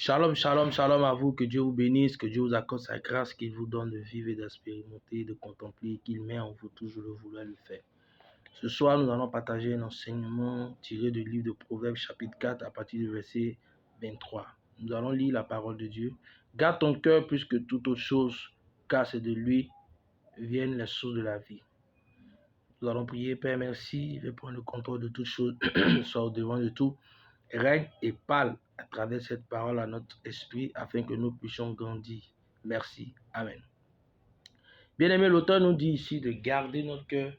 Shalom, shalom, shalom à vous. Que Dieu vous bénisse, que Dieu vous accorde sa grâce, qu'il vous donne de vivre et d'expérimenter, de contempler, qu'il met en vous toujours le vouloir le faire. Ce soir, nous allons partager un enseignement tiré du livre de Proverbes, chapitre 4, à partir du verset 23. Nous allons lire la parole de Dieu. Garde ton cœur plus que toute autre chose, car c'est de lui viennent les sources de la vie. Nous allons prier. Père, merci. Je vais prendre le contrôle de toutes choses, sois au devant de tout. Règne et parle à travers cette parole à notre esprit afin que nous puissions grandir. Merci. Amen. Bien-aimé, l'auteur nous dit ici de garder notre cœur,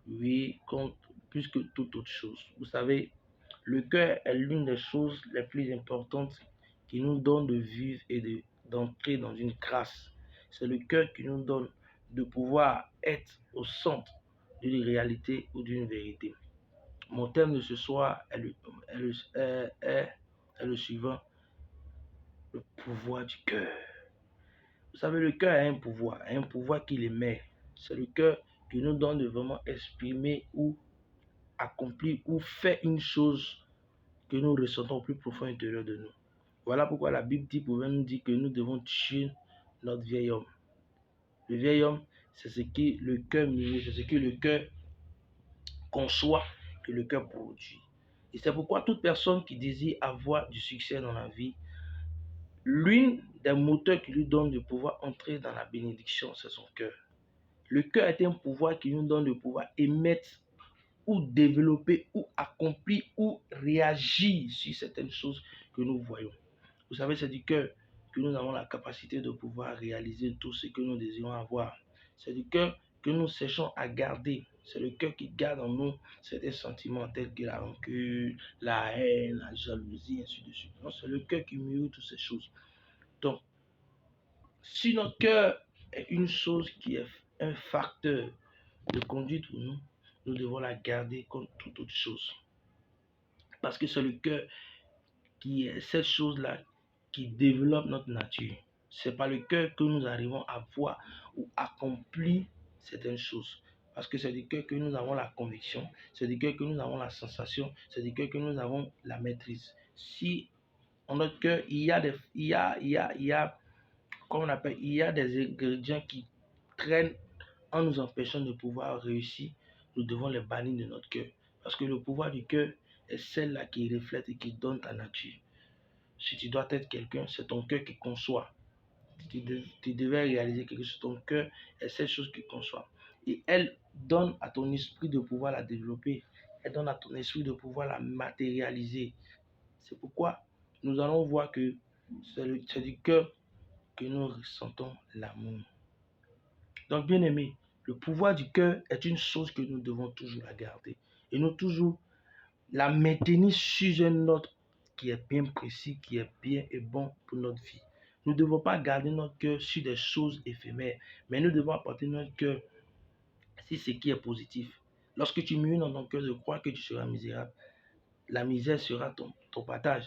oui, contre plus que toute autre chose. Vous savez, le cœur est l'une des choses les plus importantes qui nous donne de vivre et d'entrer dans une grâce. C'est le cœur qui nous donne de pouvoir être au centre d'une réalité ou d'une vérité. Mon thème de ce soir est le suivant, le pouvoir du cœur. Vous savez, le cœur a un pouvoir qu'il émet. C'est le cœur qui nous donne de vraiment exprimer ou accomplir ou faire une chose que nous ressentons au plus profond intérieur de nous. Voilà pourquoi la Bible nous dit que nous devons tuer notre vieil homme. Le vieil homme, c'est ce que le cœur murmure, c'est ce que le cœur conçoit, que le cœur produit. Et c'est pourquoi toute personne qui désire avoir du succès dans la vie, l'une des moteurs qui lui donne de pouvoir entrer dans la bénédiction, c'est son cœur. Le cœur est un pouvoir qui nous donne de pouvoir émettre ou développer ou accomplir ou réagir sur certaines choses que nous voyons. Vous savez, c'est du cœur que nous avons la capacité de pouvoir réaliser tout ce que nous désirons avoir. C'est du cœur que nous cherchons à garder. C'est le cœur qui garde en nous certains sentiments tels que la rancune, la haine, la jalousie, ainsi de suite. Non, c'est le cœur qui mûrit toutes ces choses. Donc, si notre cœur est une chose qui est un facteur de conduite pour nous, nous devons la garder comme toute autre chose. Parce que c'est le cœur qui est cette chose-là qui développe notre nature. C'est par le cœur que nous arrivons à voir ou accomplir certaines choses. Parce que c'est du cœur que nous avons la conviction, c'est du cœur que nous avons la sensation, c'est du cœur que nous avons la maîtrise. Si en notre cœur, il y a des ingrédients qui traînent en nous empêchant de pouvoir réussir, nous devons les bannir de notre cœur. Parce que le pouvoir du cœur est celle-là qui reflète et qui donne ta nature. Si tu dois être quelqu'un, c'est ton cœur qui conçoit. Tu devais réaliser quelque chose. Ton cœur est cette chose qui conçoit. Et elle donne à ton esprit de pouvoir la développer. Elle donne à ton esprit de pouvoir la matérialiser. C'est pourquoi nous allons voir que c'est du cœur que nous ressentons l'amour. Donc, bien aimé, le pouvoir du cœur est une chose que nous devons toujours la garder. Et nous toujours la maintenir sur un ordre qui est bien précis, qui est bien et bon pour notre vie. Nous ne devons pas garder notre cœur sur des choses éphémères, mais nous devons apporter notre cœur sur ce qui est positif. Lorsque tu mûris dans ton cœur de croire que tu seras misérable, la misère sera ton partage.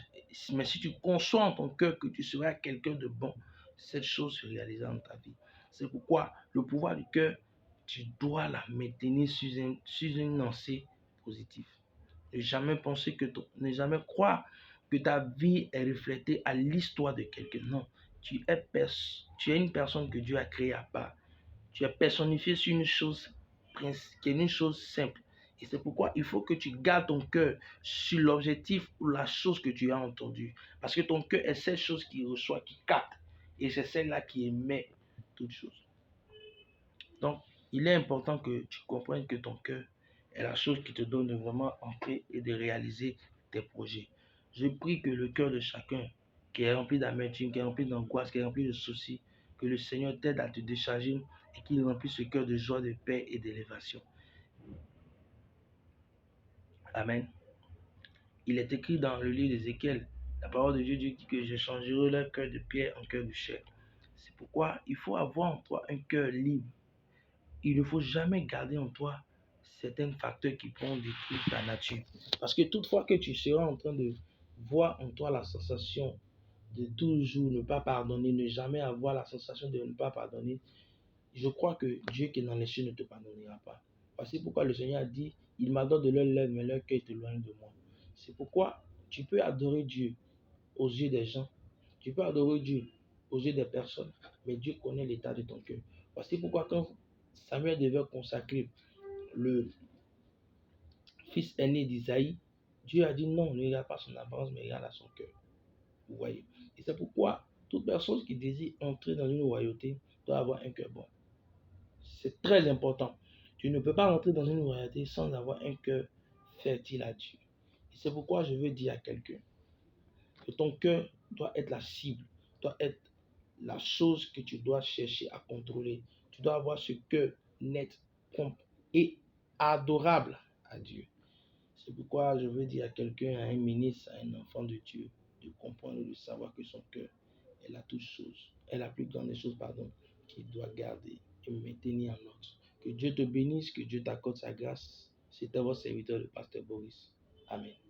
Mais si tu conçois en ton cœur que tu seras quelqu'un de bon, cette chose se réalisera dans ta vie. C'est pourquoi le pouvoir du cœur, tu dois la maintenir sur une lancée positive. Ne jamais penser ne jamais croire que ta vie est reflétée à l'histoire de quelqu'un. Non, tu es une personne que Dieu a créée à part. Tu es personnifié sur une chose qui est une chose simple. Et c'est pourquoi il faut que tu gardes ton cœur sur l'objectif ou la chose que tu as entendue. Parce que ton cœur est cette chose qui reçoit, qui capte. Et c'est celle-là qui émet toute chose. Donc, il est important que tu comprennes que ton cœur est la chose qui te donne de vraiment entrer et de réaliser tes projets. Je prie que le cœur de chacun qui est rempli d'amertume, qui est rempli d'angoisse, qui est rempli de soucis, que le Seigneur t'aide à te décharger et qu'il remplisse ce cœur de joie, de paix et d'élévation. Amen. Il est écrit dans le livre d'Ézéchiel, la parole de Dieu dit que je changerai leur cœur de pierre en cœur de chair. C'est pourquoi il faut avoir en toi un cœur libre. Il ne faut jamais garder en toi certains facteurs qui pourront détruire ta nature. Parce que toutefois que tu seras en train de voir en toi la sensation de toujours ne pas pardonner, ne jamais avoir la sensation de ne pas pardonner, je crois que Dieu qui est dans les cieux ne te pardonnera pas. Voici pourquoi le Seigneur a dit, il m'adore de leur lèvres, mais leur cœur est éloigné de moi. C'est pourquoi tu peux adorer Dieu aux yeux des gens. Tu peux adorer Dieu aux yeux des personnes, mais Dieu connaît l'état de ton cœur. Voici pourquoi quand Samuel devait consacrer le fils aîné d'Isaïe, Dieu a dit non, ne regarde pas son apparence, mais regarde à son cœur. Vous voyez. Et c'est pourquoi toute personne qui désire entrer dans une royauté doit avoir un cœur bon. C'est très important. Tu ne peux pas entrer dans une royauté sans avoir un cœur fertile à Dieu. Et c'est pourquoi je veux dire à quelqu'un que ton cœur doit être la cible, doit être la chose que tu dois chercher à contrôler. Tu dois avoir ce cœur net, prompt et adorable à Dieu. C'est pourquoi je veux dire à quelqu'un, à un ministre, à un enfant de Dieu, de comprendre, de savoir que son cœur est la toute chose, est la plus grande des choses, qu'il doit garder et maintenir en ordre. Que Dieu te bénisse, que Dieu t'accorde sa grâce. C'était votre serviteur, le pasteur Boris. Amen.